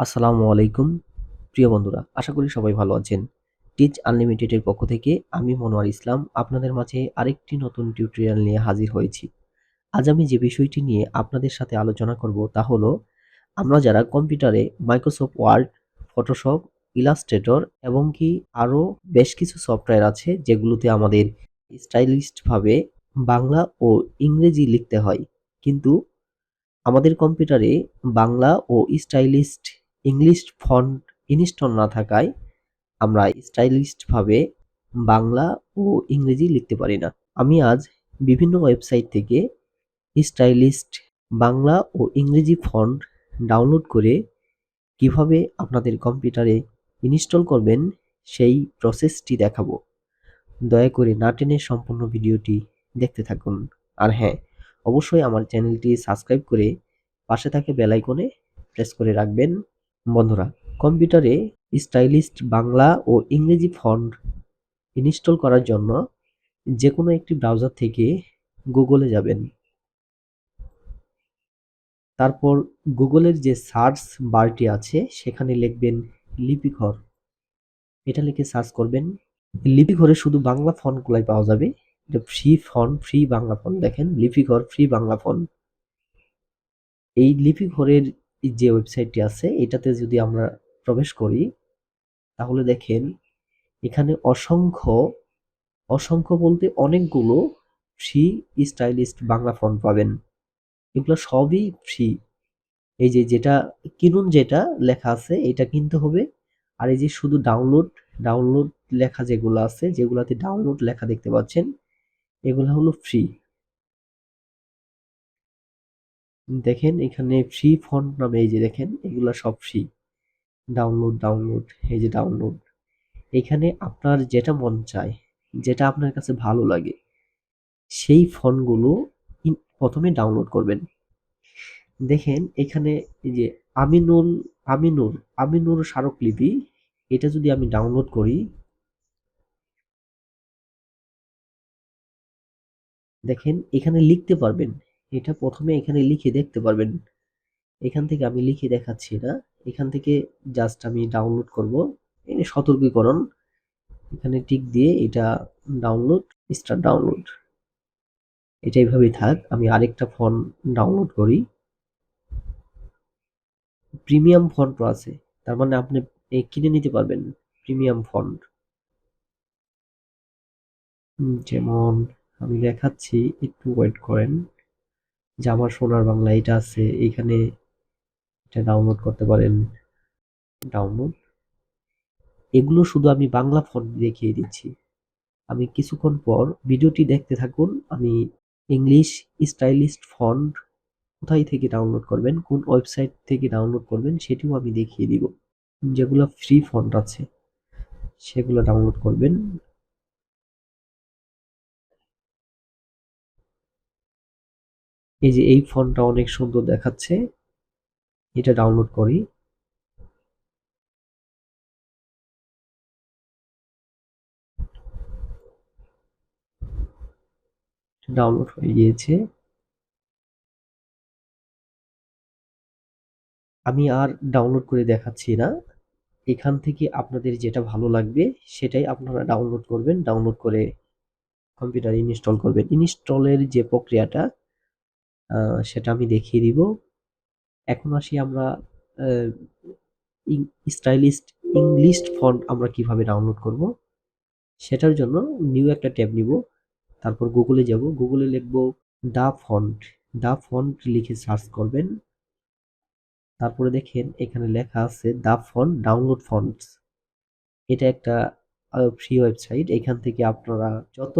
আসসালামু আলাইকুম প্রিয় বন্ধুরা, আশা করি সবাই ভালো আছেন। টিচ আনলিমিটেডের পক্ষ থেকে আমি মনোয়ার ইসলাম আপনাদের মাঝে আরেকটি নতুন টিউটোরিয়াল নিয়ে হাজির হয়েছি। আজ আমি যে বিষয়টি নিয়ে আপনাদের সাথে আলোচনা করব তা হলো আমরা যারা কম্পিউটারে মাইক্রোসফট ওয়ার্ড, ফটোশপ, ইলাস্ট্রেটর এবং কি আরও বেশ কিছু সফটওয়্যার আছে যেগুলোতে আমাদের স্টাইলিশভাবে বাংলা ও ইংরেজি লিখতে হয়, কিন্তু আমাদের কম্পিউটারে বাংলা ও স্টাইলিশড ইংলিশ ফন্ট ইনস্টল না থাকায় আমরা স্টাইলিশডভাবে বাংলা ও ইংরেজি লিখতে পারি না। আমি আজ বিভিন্ন ওয়েবসাইট থেকে স্টাইলিশড বাংলা ও ইংরেজি ফন্ট ডাউনলোড করে কিভাবে আপনাদের কম্পিউটারে ইনস্টল করবেন সেই প্রসেসটি দেখাবো। দয়া করে না টেনে সম্পূর্ণ ভিডিওটি দেখতে থাকুন। আর হ্যাঁ, অবশ্যই আমার চ্যানেলটি সাবস্ক্রাইব করে পাশে থাকা বেল আইকনে প্রেস করে রাখবেন। বন্ধুরা, কম্পিউটারে স্টাইলিশড বাংলা ও ইংরেজি ফন্ট ইনস্টল করার জন্য যে কোনো একটি ব্রাউজার থেকে গুগলে যাবেন। তারপর গুগলের যে সার্চ বারটি আছে সেখানে লিখবেন লিপিঘর। এটা লিখে সার্চ করবেন। লিপিঘরে শুধু বাংলা ফন্টগুলাই পাওয়া যাবে। এটা free font, free Bangla font. দেখেন লিপিঘর ফ্রি বাংলা ফন্ট। এই লিপিঘরের যে ওয়েবসাইটটি আছে এটাতে যদি আমরা প্রবেশ করি তাহলে দেখেন এখানে অসংখ্য অসংখ্য বলতে অনেকগুলো ফ্রি স্টাইলিশড বাংলা ফন্ট পাবেন। এগুলো সবই ফ্রি। এই যে যেটা কিনুন, যেটা লেখা আছে এটা কিনতে হবে। আর এই যে শুধু ডাউনলোড ডাউনলোড লেখা যেগুলো আছে, যেগুলাতে ডাউনলোড লেখা দেখতে পাচ্ছেন, এগুলো হলো ফ্রি। দেখেন এখানে ফ্রি ফন্ট নামে এই যে দেখেন এগুলা সব ফ্রি। ডাউনলোড ডাউনলোড এই যে ডাউনলোড। এখানে আপনার যেটা মন চায়, যেটা আপনার কাছে ভালো লাগে সেই ফন্টগুলো প্রথমে ডাউনলোড করবেন। দেখেন এখানে এই যে আমিনুল আমিনুর আমিনুর স্মারকলিপি, এটা যদি আমি ডাউনলোড করি, দেখেন এখানে লিখতে পারবেন। এটা প্রথমে এখানে লিখে দেখতে পারবেন। এখান থেকে আমি লিখে দেখাচ্ছি না, এখান থেকে জাস্ট আমি ডাউনলোড করব। এই যে সতর্কীকরণ, এখানে টিক দিয়ে এটা ডাউনলোড, স্টার্ট ডাউনলোড। এটা এইভাবেই থাক। আমি আরেকটা ফন্ট ডাউনলোড করি। প্রিমিয়াম ফন্টও আছে, তার মানে আপনি কিনে নিতে পারবেন প্রিমিয়াম ফন্ট। যেমন আমি দেখাচ্ছি, একটু ওয়েট করেন। যে আমার সোনার বাংলা এটা আছে, এখানে এটা ডাউনলোড করতে পারেন। ডাউনলোড, এগুলো শুধু আমি বাংলা ফন্ট দেখিয়ে দিচ্ছি। আমি কিছুক্ষণ পর ভিডিওটি দেখতে থাকুন। আমি ইংলিশ স্টাইলিশড ফন্ট কোথায় থেকে ডাউনলোড করবেন, কোন ওয়েবসাইট থেকে ডাউনলোড করবেন সেটিও আমি দেখিয়ে দিব। যেগুলো ফ্রি ফন্ট আছে সেগুলো ডাউনলোড করবেন। এই যে এই ফন্টটা অনেক সুন্দর দেখাচ্ছে, এটা ডাউনলোড করি। ডাউনলোড হয়ে গিয়েছে। আমি আর ডাউনলোড করে দেখাচ্ছি না। এখান থেকে আপনাদের যেটা ভালো লাগবে সেটাই আপনারা ডাউনলোড করবেন। ডাউনলোড করে কম্পিউটারে ইনস্টল করবেন। ইনস্টলের যে প্রক্রিয়াটা সেটা আমি দেখিয়ে দিব। এখন আসি আমরা স্টাইলিস্ট ইংলিশ ফন্ট আমরা কিভাবে ডাউনলোড করব। সেটার জন্য নিউ একটা ট্যাব নিব। তারপর গুগলে যাব। গুগলে লিখব দা ফন্ট। দা ফন্ট লিখে সার্চ করবেন। তারপরে দেখেন এখানে লেখা আছে দা ফন্ট ডাউনলোড ফন্টস। এটা একটা ফ্রি ওয়েবসাইট। এখান থেকে আপনারা যত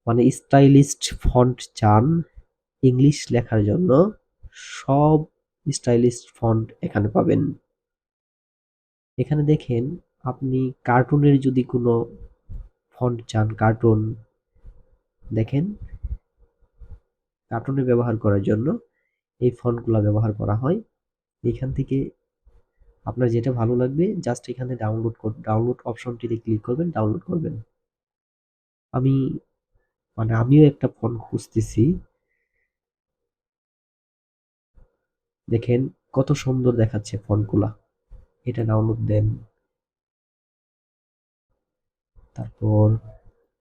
মানে স্টাইলিশড ফন্ট চান ইংলিশ লেখার জন্য, সব স্টাইলিশড ফন্ট এখানে পাবেন। এখানে দেখেন আপনি কার্টুনের যদি কোনো ফন্ট চান, কার্টুন, দেখেন কার্টুনে ব্যবহার করার জন্য এই ফন্টগুলো ব্যবহার করা হয়। এখান থেকে আপনার যেটা ভালো লাগবে জাস্ট এখানে ডাউনলোড অপশনটিতে ক্লিক করবেন, ডাউনলোড করবেন। আমি আমিও একটা ফন্ট খুঁজতেছি। দেখেন কত সুন্দর দেখাচ্ছে ফন্টগুলা। এটা ডাউনলোড দেন। তারপর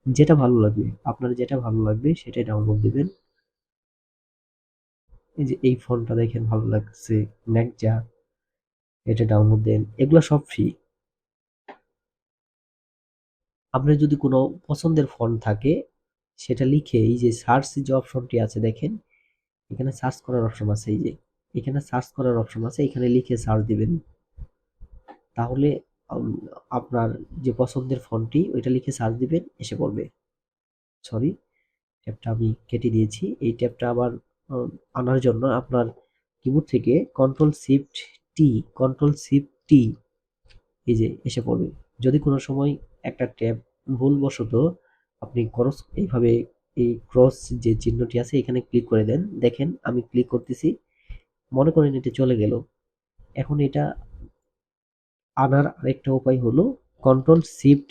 যেটা ভালো লাগবে, আপনার যেটা ভালো লাগবে সেটাই ডাউনলোড দিবেন। এই যে এই ফন্টটা দেখেন ভালো লাগছে, নেকজা, এটা ডাউনলোড দেন। এগুলা সব ফ্রি। আপনার যদি কোনো পছন্দের ফন্ট থাকে সেটা লিখে এই যে সার্চ যে অপশনটি আছে দেখেন, এখানে সার্চ করার অপশন আছে, এই যে এখানে সার্চ করার অপশন আছে, এখানে লিখে সার্চ দিবেন। তাহলে আম, আপনার যে পছন্দের ফন্টটি ওইটা লিখে সার্চ দিবেন, এসে পড়বে। সরি, ট্যাবটা আমি কেটে দিয়েছি। এই ট্যাবটা আবার আম, আনার জন্য আপনার কিবোর্ড থেকে কন্ট্রোল শিফট টি, এই যে এসে পড়বে। যদি কোনো সময় একটা ট্যাব ভুলবশত আপনি ক্রস এইভাবে, এই ক্রস যে চিহ্নটি আছে এখানে ক্লিক করে দেন, দেখেন আমি ক্লিক করতেছি, মনে করেন এটা চলে গেল। এখন এটা আনার আরেকটা উপায় হলো কন্ট্রোল শিফট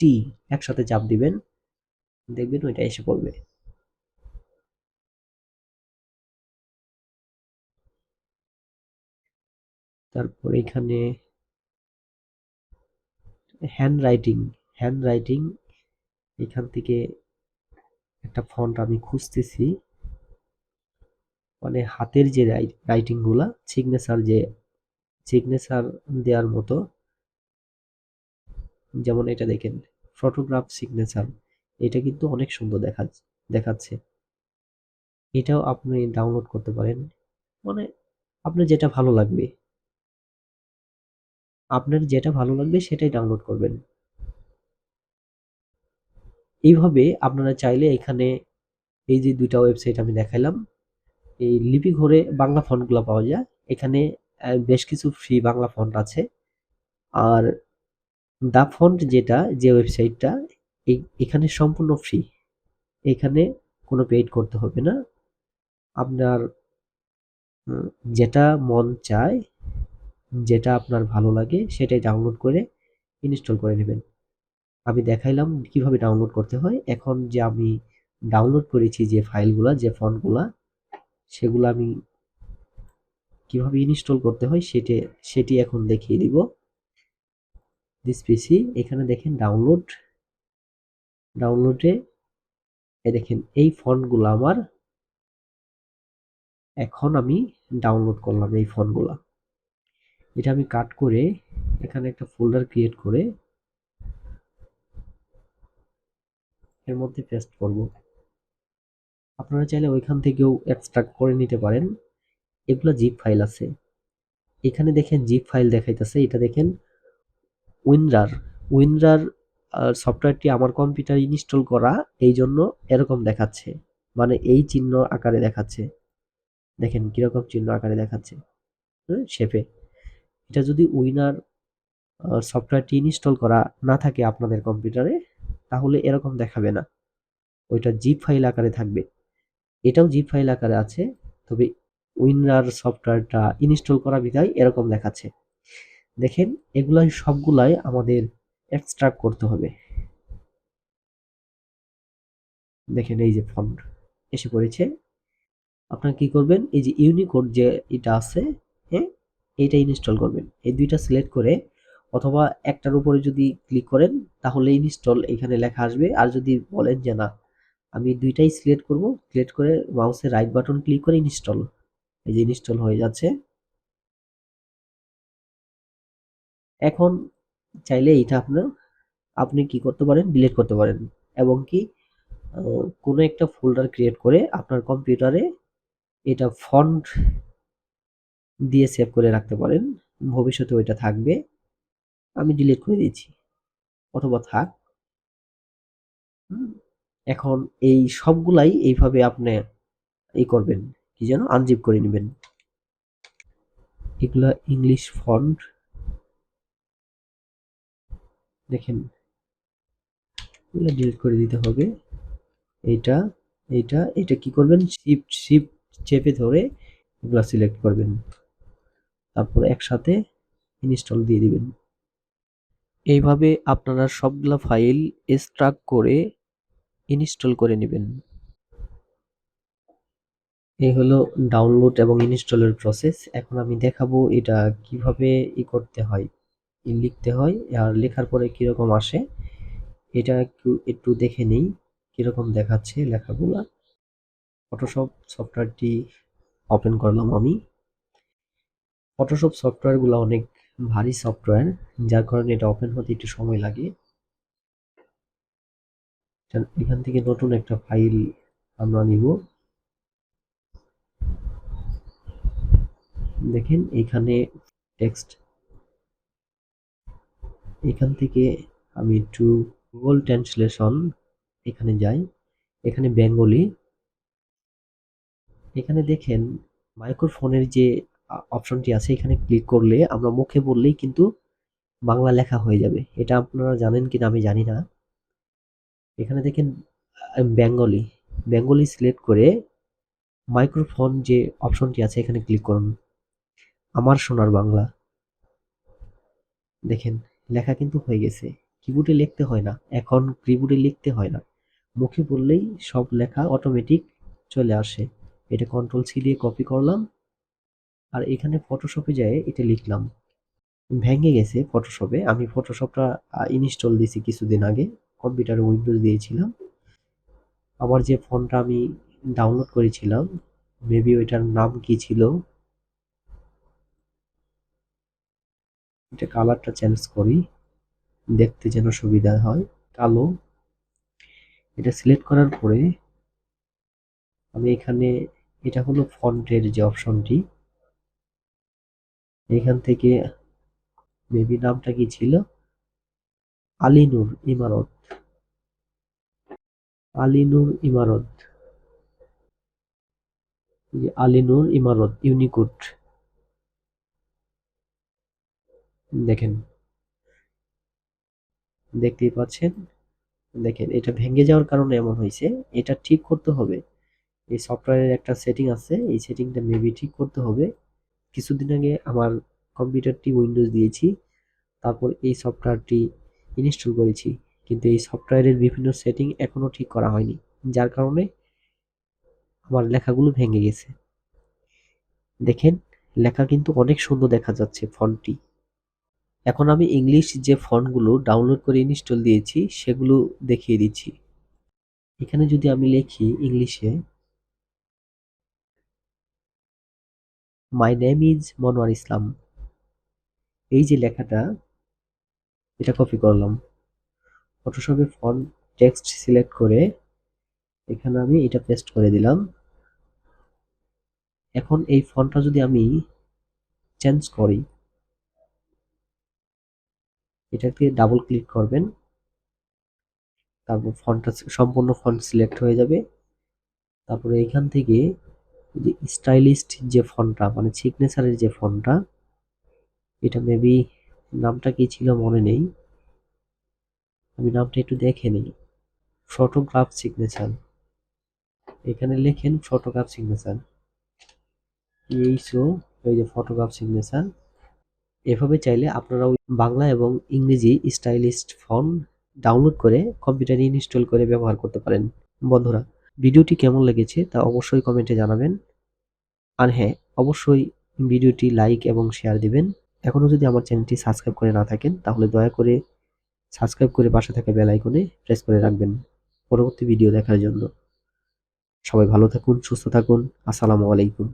টি একসাথে চাপ দিবেন, দেখবেন ওইটা এসে পড়বে। তারপর এখানে হ্যান্ড রাইটিং, এখান থেকে একটা ফন্ট আমি খুঁজতেছি, মানে হাতের যে রাইটিং গুলা, সিগনেচার দেওয়ার মতো। যেমন এটা দেখেন, ফটোগ্রাফ সিগনেচার, এটা কিন্তু অনেক সুন্দর দেখাচ্ছে। এটাও আপনি ডাউনলোড করতে পারেন। মানে আপনার যেটা ভালো লাগবে, সেটাই ডাউনলোড করবেন। এইভাবে আপনারা চাইলে এখানে এই যে দুইটা ওয়েবসাইট আমি দেখাইলাম, এই লিপি ঘরে বাংলা ফন্টগুলো পাওয়া যায়। এখানে বেশ কিছু ফ্রি বাংলা ফন্ট আছে। আর দা ফন্ট যেটা, যে ওয়েবসাইটটা, এখানে সম্পূর্ণ ফ্রি। এখানে কোনো পেইড করতে হবে না। আপনার উম, যেটা মন চায়, যেটা আপনার ভালো লাগে সেটাই ডাউনলোড করে ইনস্টল করে নেবেন। আমি দেখাইলাম কিভাবে ডাউনলোড করতে হয়। এখন যে আমি ডাউনলোড করেছি যে ফাইলগুলা, যে ফন্টগুলা, সেগুলো আমি কিভাবে ইনস্টল করতে হয় সেটি এখন দেখিয়ে দিব। দিস পিসি, এখানে দেখেন ডাউনলোডে এই দেখেন এই ফন্টগুলো আমার এখন আমি ডাউনলোড করলাম। এই ফন্টগুলা, এটা আমি কাট করে এখানে একটা ফোল্ডার ক্রিয়েট করে এর মধ্যে পেস্ট করব। আপনারা চাইলে ওইখান থেকেও এক্সট্রাক্ট করে নিতে পারেন। এগুলা জিপ ফাইল আছে। এখানে দেখেন জিপ ফাইল দেখাইতেছে, এটা দেখেন উইনরার। উইনরার সফটওয়্যারটি আমার কম্পিউটারে ইনস্টল করা, এই জন্য এরকম দেখাচ্ছে, মানে এই চিহ্ন আকারে দেখাচ্ছে। দেখেন কিরকম চিহ্ন আকারে দেখাচ্ছে, শেপে। এটা যদি উইনার সফটওয়্যারটি ইনস্টল করা না থাকে আপনাদের কম্পিউটারে, তাহলে এরকম দেখাবে না, ওইটা জিপ ফাইল আকারে থাকবে। এটাও জিপ ফাইল আকারে আছে, তবে উইনরার সফটওয়্যারটা ইনস্টল করা বিধায় এরকম দেখাচ্ছে। দেখেন এগুলাই সবগুলাই আমাদের এক্সট্রাক্ট করতে হবে। দেখেন এই যে ফন্ট এসে পড়েছে। আপনারা কি করবেন, এই যে ইউনিকোড যে এটা আছে, হ্যাঁ, এইটা ইনস্টল করবেন। এই দুইটা সিলেক্ট করে অথবা একটার উপরে যদি ক্লিক করেন তাহলে ইনস্টল এখানে লেখা আসবে। আর যদি বলেন যে না, আমি দুইটাই সিলেক্ট করে মাউসের রাইট বাটন ক্লিক করে ইনস্টল, এই যে ইনস্টল হয়ে যাচ্ছে। এখন চাইলে এটা আপনি কি করতে পারেন, ডিলিট করতে পারেন, এবং কি কোনো একটা ফোল্ডার ক্রিয়েট করে আপনার কম্পিউটারে এটা ফন্ট দিয়ে সেভ করে রাখতে পারেন। ভবিষ্যতে ওইটা থাকবে। আমি ডিলিট করে দিয়েছি, অথবা থাক। হুম, এখন এই সবগুলাই এইভাবে আপনি করবেন, কি যেন আনজিপ করে নেবেন। এগুলা ইংলিশ ফন্ট, দেখেন এগুলো ডিলিট করে দিতে হবে। এইটা এটা কি করবেন, শিফট চেপে ধরে এগুলা সিলেক্ট করবেন, তারপর একসাথে ইনস্টল দিয়ে দিবেন। এইভাবে আপনারা সবগুলা ফাইল এক্সট্রাক্ট করে ইনস্টল করে নেবেন। এই হলো ডাউনলোড এবং ইনস্টলের প্রসেস। এখন আমি দেখাবো এটা কিভাবে করতে হয়, লিখতে হয়, আর লেখার পরে কিরকম আসে এটা একটু একটু দেখে নেই কিরকম দেখাচ্ছে লেখাগুলা। ফটোশপ সফটওয়্যারটি ওপেন করলাম আমি। ফটোশপ সফটওয়্যারগুলো অনেক ভারী সফটওয়্যার, যার কারণে এটা ওপেন হতে একটু সময় লাগে। এখান থেকে নতুন একটা ফাইল আমরা নিব। দেখেন এখানে টেক্সট, এখান থেকে আমি একটু গুগল ট্রান্সলেশন এখানে যাই, এখানে বেঙ্গলি, এখানে দেখেন মাইক্রোফোনের যে অপশনটি আছে এখানে ক্লিক করলে আমরা মুখে বললেই কিন্তু বাংলা লেখা হয়ে যাবে। এটা আপনারা জানেন কিনা আমি জানি না। এখানে দেখেন বেঙ্গলি, বেঙ্গলি সিলেক্ট করে মাইক্রোফোন যে অপশনটি আছে এখানে ক্লিক করুন। আমার সোনার বাংলা, দেখেন লেখা কিন্তু হয়ে গেছে। কিবোর্ডে লিখতে হয় না, এখন কিবোর্ডে লিখতে হয় না, মুখে বললেই সব লেখা অটোমেটিক চলে আসে। এটা কন্ট্রোল সি দিয়ে কপি করলাম, আর এখানে ফটোশপে যেয়ে এটা লিখলাম। ভেঙে গেছে ফটোশপে, আমি ফটোশপটা ইনস্টল দিয়েছি কিছুদিন আগে, কম্পিউটারে উইন্ডোজ দিয়েছিলাম। আমার যে ফোনটা আমি ডাউনলোড করেছিলাম, মেবি ওইটার নাম কি ছিল, এটা কালারটা চেঞ্জ করি দেখতে যেন সুবিধা হয়, কালো। এটা সিলেক্ট করার পরে আমি এখানে, এটা হলো ফন্টের যে অপশনটি, এখান থেকে মেবি নামটা কি ছিল, আলিনুর ইমারত, আলিনুর ইমারত, আলিনুর ইমারত ইউনিকোড। দেখেন, দেখতেই পাচ্ছেন, দেখেন এটা ভেঙে যাওয়ার কারণে এমন হয়েছে। এটা ঠিক করতে হবে, এই সফটওয়্যারের একটা সেটিং আছে, এই সেটিংটা মেবি ঠিক করতে হবে। কিছুদিন আগে আমার কম্পিউটারটি উইন্ডোজ দিয়েছি, তারপর এই সফটওয়্যারটি ইনস্টল করেছি, কিন্তু এই সফটওয়্যারের বিভিন্ন সেটিং এখনো ঠিক করা হয়নি, যার কারণে আমার লেখাগুলো ভেঙে গেছে। দেখেন লেখা কিন্তু অনেক সুন্দর দেখা যাচ্ছে ফন্টটি। এখন আমি ইংলিশ যে ফন্টগুলো ডাউনলোড করে ইনস্টল দিয়েছি সেগুলো দেখিয়ে দিচ্ছি। এখানে যদি আমি লিখি ইংলিশে, my name is Monowar Islam, এই যে লেখাটা, এটা কপি করলাম, ফটোশপে ফন্ট টেক্সট সিলেক্ট করে এখানে আমি এটা পেস্ট করে দিলাম। এখন এই ফন্টটা যদি আমি চেঞ্জ করি, এটাকে ডাবল ক্লিক করবেন, তারপর ফন্টটা সম্পূর্ণ ফন্ট সিলেক্ট হয়ে যাবে। তারপরে এখান থেকে যে স্টাইলিস্ট যে ফন্টটা, মানে সিগনেচারের যে ফন্টটা, এটা মেবি নামটা কি ছিল মনে নেই, আমি নামটা একটু দেখে নিই। ফটোগ্রাফ সিগনেচার, এখানে লেখেন ফটোগ্রাফ সিগনেচার, এইসো, এই যে ফটোগ্রাফ সিগনেচার। এভাবে চাইলে আপনারা ওই বাংলা এবং ইংরেজি স্টাইলিস্ট ফন্ট ডাউনলোড করে কম্পিউটারে ইনস্টল করে ব্যবহার করতে পারেন। বন্ধুরা, ভিডিওটি কেমন লেগেছে তা অবশ্যই কমেন্টে জানাবেন, আর হ্যাঁ, অবশ্যই ভিডিওটি লাইক এবং শেয়ার দিবেন। এখনো যদি আমার চ্যানেলটি সাবস্ক্রাইব করে না থাকেন তাহলে দয়া করে সাবস্ক্রাইব করে পাশে থাকা বেল আইকনে প্রেস করে রাখবেন পরবর্তী ভিডিও দেখার জন্য। সবাই ভালো থাকুন, সুস্থ থাকুন। আসসালামু আলাইকুম।